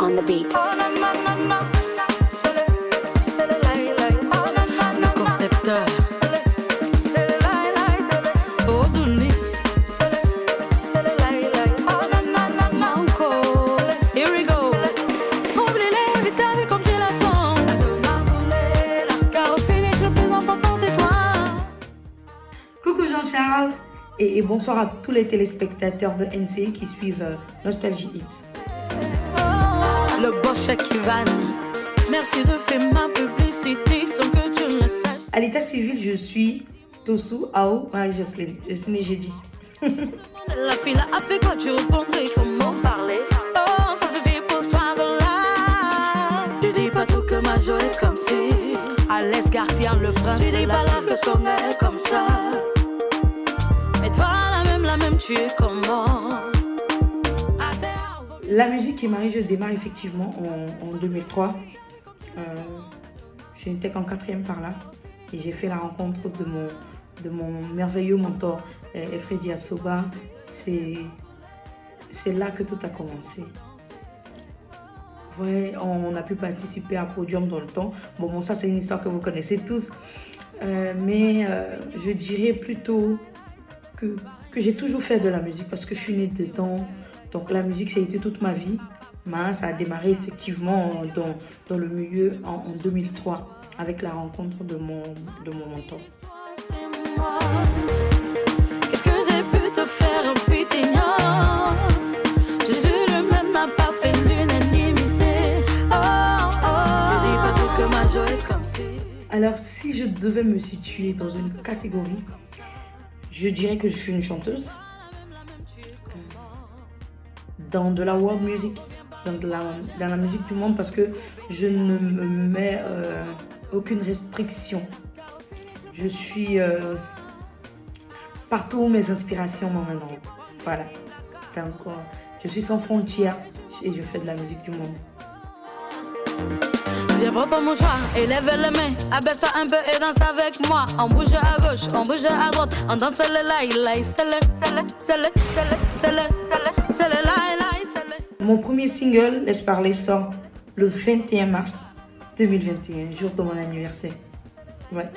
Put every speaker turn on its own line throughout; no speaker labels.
on the beat.
Le concepteur Oduni Manco. Here we go. Oublie les vitales comme tu la sens. Car au finish le plus important c'est toi.
Coucou Jean-Charles et bonsoir à tous les téléspectateurs de NC qui suivent Nostalgie Hits.
Le boss Ivan, merci de faire ma publicité sans que tu le saches.
À l'état civil, je suis Tosu Ao Marie-Jocelyne. J'ai dit.
La fille a fait quoi? Tu répondrais comment parler? Oh, ça suffit pour soi de là. Tu dis pas tout que ma joie est comme si Alès Garcia, le prince. Tu dis pas là que son air est comme ça. Mais toi, la même, tu es comment?
La musique et Marie, je démarre effectivement en 2003. J'étais en 4e par là. Et j'ai fait la rencontre de mon merveilleux mentor, Freddy Asoba. C'est là que tout a commencé. Ouais, on a pu participer à Podium dans le temps. Bon, ça c'est une histoire que vous connaissez tous. Mais je dirais plutôt que j'ai toujours fait de la musique parce que je suis née dedans. Donc la musique, ça a été toute ma vie. Mais ça a démarré effectivement dans le milieu en 2003 avec la rencontre de mon mentor.
Qu'est-ce que j'ai pu te faire, putain? Je suis le même, n'a pas fait l'unanimité. Oh, oh. Je dis pas tout que ma joie est comme si.
Alors si je devais me situer dans une catégorie, je dirais que je suis une chanteuse. Dans de la world music, dans la musique du monde, parce que je ne me mets aucune restriction. Je suis partout où mes inspirations m'emmèneront. Voilà. Donc, je suis sans frontières et je fais de la musique du monde.
Viens prendre ton mouchoir, élève les mains, abaisse-toi un peu et danse avec moi. On bouge à gauche, on bouge à droite, on danse le laï, c'est le laï.
Mon premier single, Laisse parler, sort le 21 mars 2021, jour de mon anniversaire. Ouais.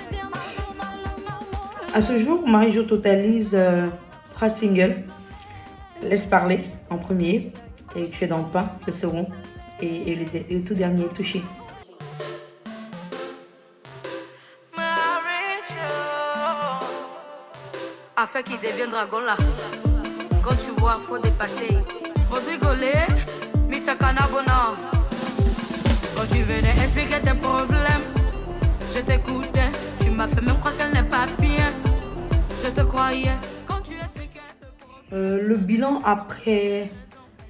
À ce jour, Marie-Jo totalise 3 singles. Laisse parler en premier, et Tu es dans le pas, le second, et le tout dernier, Touché.
Afin qu'il devienne dragon là. Quand tu vois, faut dépasser. Faut rigoler, Mr. Canabona. Quand tu venais expliquer tes problèmes, je t'écoutais. Tu m'as fait même croire qu'elle n'est pas bien. Je te croyais quand tu expliquais.
Le bilan après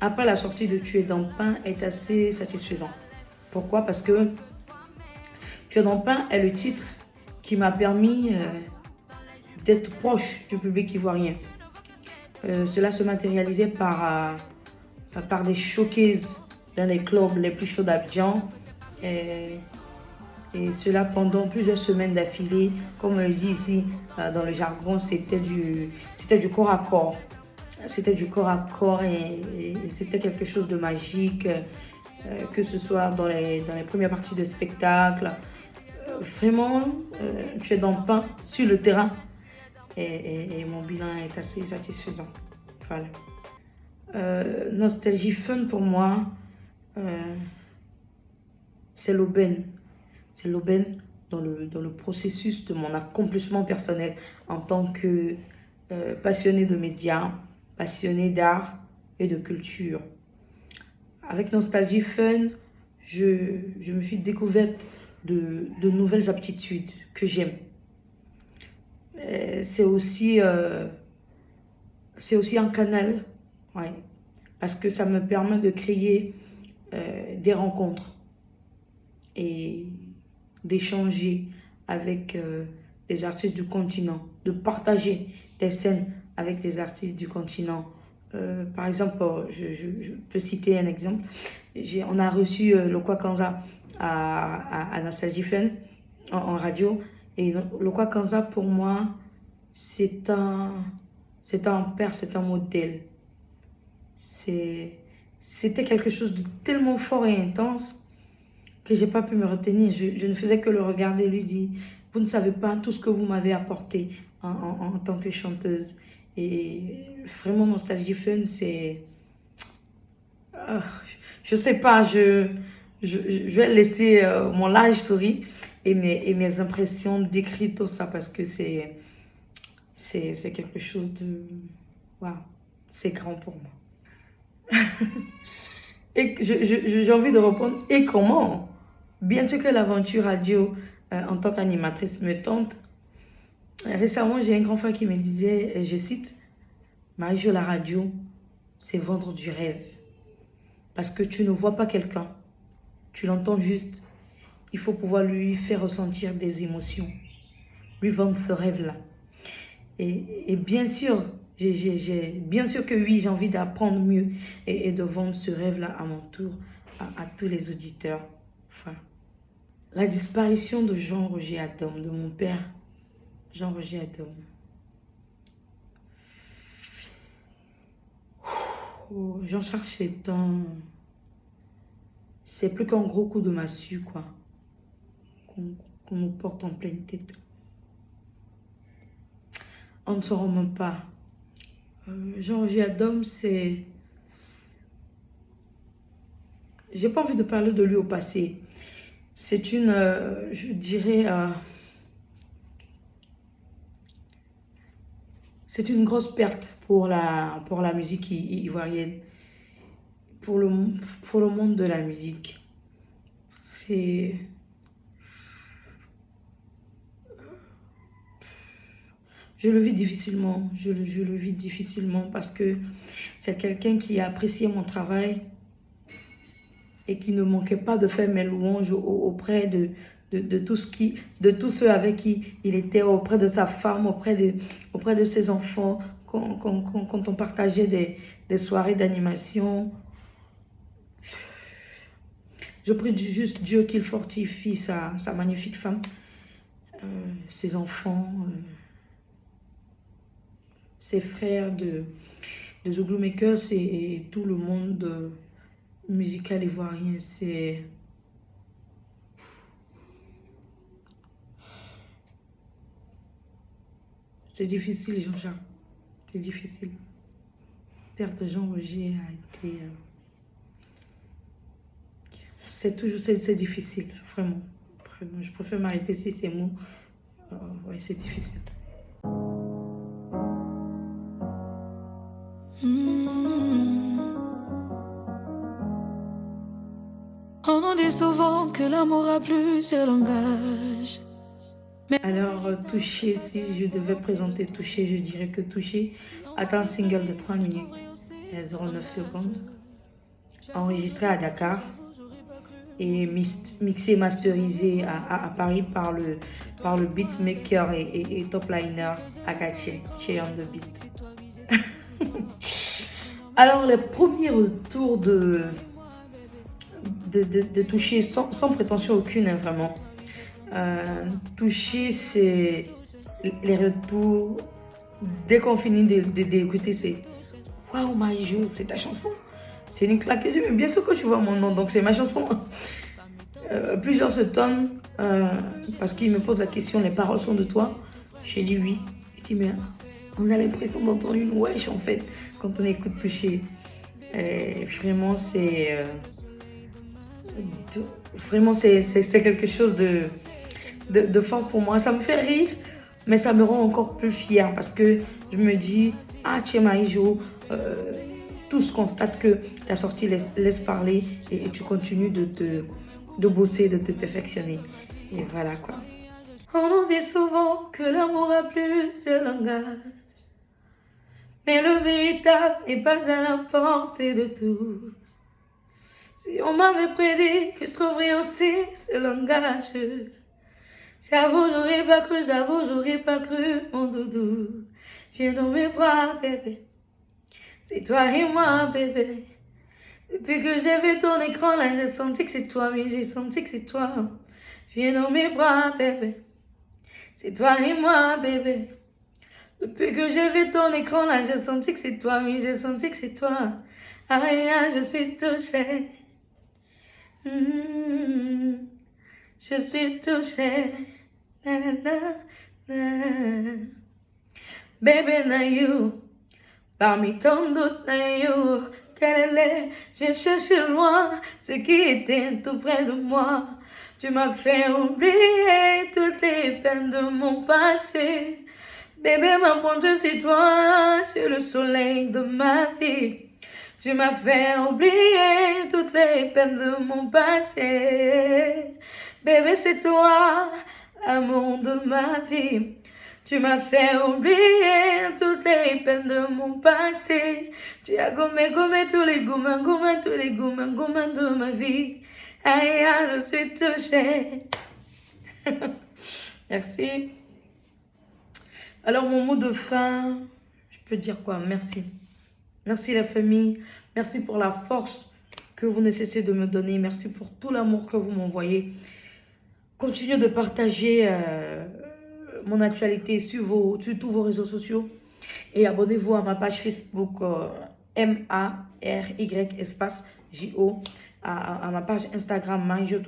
la sortie de Tu es dans le pain est assez satisfaisant. Pourquoi? Parce que Tu es dans le pain est le titre qui m'a permis d'être proche du public ivoirien. Cela se matérialisait par des showcases dans les clubs les plus chauds d'Abidjan. Et cela pendant plusieurs semaines d'affilée. Comme on le dit ici dans le jargon, c'était du corps à corps. C'était du corps à corps et c'était quelque chose de magique, que ce soit dans les premières parties de spectacle. Vraiment, Tu es dans le pain sur le terrain. Et mon bilan est assez satisfaisant. Voilà. Nostalgie Fun pour moi, c'est l'aubaine. C'est l'aubaine dans le processus de mon accomplissement personnel en tant que passionné de médias, passionné d'art et de culture. Avec Nostalgie Fun, je me suis découverte de nouvelles aptitudes que j'aime. C'est aussi un canal, ouais, parce que ça me permet de créer des rencontres et d'échanger avec des artistes du continent, de partager des scènes avec des artistes du continent. Par exemple, je peux citer un exemple. On a reçu Lokwa Kanza à Nostalgie Fun en radio. Et Lokwa Kanza, pour moi, c'est un père, c'est un modèle. C'est c'était quelque chose de tellement fort et intense que j'ai pas pu me retenir. Je ne faisais que le regarder et lui dire, vous ne savez pas tout ce que vous m'avez apporté en tant que chanteuse. Et vraiment, Nostalgie Fun, c'est... je sais pas, je vais laisser mon large souris et mes impressions décrire tout ça parce que c'est quelque chose de... Waouh, c'est grand pour moi. Et j'ai envie de répondre, et comment? Bien sûr que l'aventure radio en tant qu'animatrice me tente. Récemment, j'ai un grand frère qui me disait, je cite, Marie-Jo, la radio, c'est vendre du rêve. Parce que tu ne vois pas quelqu'un, tu l'entends juste. Il faut pouvoir lui faire ressentir des émotions, lui vendre ce rêve-là. Et bien sûr, bien sûr que oui, j'ai envie d'apprendre mieux et de vendre ce rêve-là à mon tour à tous les auditeurs. Enfin, la disparition de Jean-Roger Adam, de mon père, Jean-Roger Adam. Oh, Jean-Charles Chétan, c'est plus qu'un gros coup de massue, quoi, qu'on nous porte en pleine tête. On ne se rend même pas. Jean-Roger Adam, c'est... J'ai pas envie de parler de lui au passé. C'est une, je dirais... c'est une grosse perte pour la musique ivoirienne. Pour le monde de la musique. C'est... Je le vis difficilement, je le vis difficilement parce que c'est quelqu'un qui a apprécié mon travail et qui ne manquait pas de faire mes louanges auprès de tous ceux avec qui il était, auprès de sa femme, auprès de ses enfants, quand on partageait des soirées d'animation. Je prie juste Dieu qu'il fortifie sa magnifique femme, ses enfants, ses frères de Zouglou Makers et tout le monde musical ivoirien. C'est difficile, Jean-Charles. C'est difficile. La perte de Jean-Roger a été... c'est difficile, vraiment. Je préfère m'arrêter sur ces mots. Ouais, c'est difficile.
On dit souvent que l'amour a plusieurs langages.
Alors, Touché, si je devais présenter Touché, je dirais que Touché est un single de 3 minutes et 09 secondes, enregistré à Dakar et mixé, masterisé à Paris par le beatmaker et top liner Agache, Che on the beat. Alors, les premiers retours de Touché, sans prétention aucune, hein, vraiment. Touché, c'est les retours. Dès qu'on finit d'écouter, c'est waouh, Marie-Jo, c'est ta chanson. C'est une claque. Bien sûr que tu vois mon nom, donc c'est ma chanson. Plusieurs se tonnent parce qu'ils me posent la question, les paroles sont de toi? J'ai dit oui. Je dis, mais on a l'impression d'entendre une wesh en fait quand on écoute Touché. Vraiment, c'est quelque chose de fort pour moi. Ça me fait rire, mais ça me rend encore plus fière parce que je me dis, ah, tu es Marie-Jo, tous constatent que tu as sorti Laisse parler et tu continues de bosser, de te perfectionner. Et voilà quoi. On nous dit souvent que l'amour a plusieurs langages, mais le véritable n'est pas à la portée de tous. Si on m'avait prédit que je trouverais aussi ce langage, j'avoue, j'aurais pas cru, mon doudou. Viens dans mes bras, bébé. C'est toi et moi, bébé. Depuis que j'ai vu ton écran, là, j'ai senti que c'est toi, oui, j'ai senti que c'est toi. Viens dans mes bras, bébé. C'est toi et moi, bébé. Depuis que j'ai vu ton écran, là, j'ai senti que c'est toi, oui, j'ai senti que c'est toi. Aïe, aïe, je suis touchée. Je suis touchée. Na, na, na, na. Baby, na you. Parmi tant d'autres, na you. Quelle est, j'ai cherché loin ce qui était tout près de moi. Tu m'as fait oublier toutes les peines de mon passé. Bébé, ma ponte, c'est toi, tu es le soleil de ma vie. Tu m'as fait oublier toutes les peines de mon passé. Bébé, c'est toi, l'amour de ma vie. Tu m'as fait oublier toutes les peines de mon passé. Tu as gommé tous les gommins de ma vie. Aïe, aïe, je suis touchée. Merci. Alors, mon mot de fin, je peux dire quoi? Merci. Merci la famille. Merci pour la force que vous ne cessez de me donner. Merci pour tout l'amour que vous m'envoyez. Continuez de partager mon actualité sur tous vos réseaux sociaux. Et abonnez-vous à ma page Facebook MARY espace JO. À ma page Instagram Marie-Jo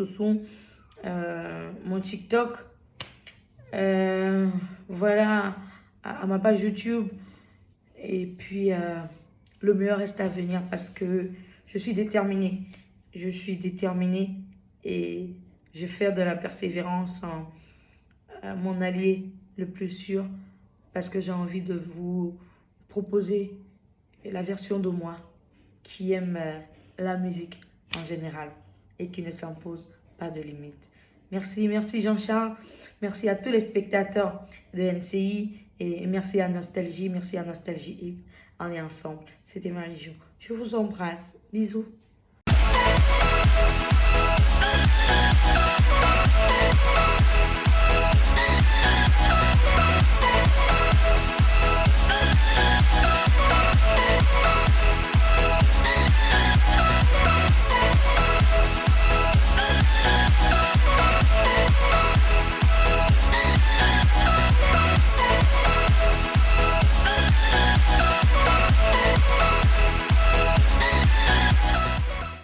mon TikTok. Voilà, à ma page YouTube. Et puis, le meilleur reste à venir parce que je suis déterminée. Je suis déterminée et je vais faire de la persévérance mon allié le plus sûr parce que j'ai envie de vous proposer la version de moi qui aime la musique en général et qui ne s'impose pas de limites. Merci, merci Jean-Charles. Merci à tous les spectateurs de NCI et merci à Nostalgie, merci à Nostalgie. On est ensemble. C'était Marie-Jo. Je vous embrasse. Bisous.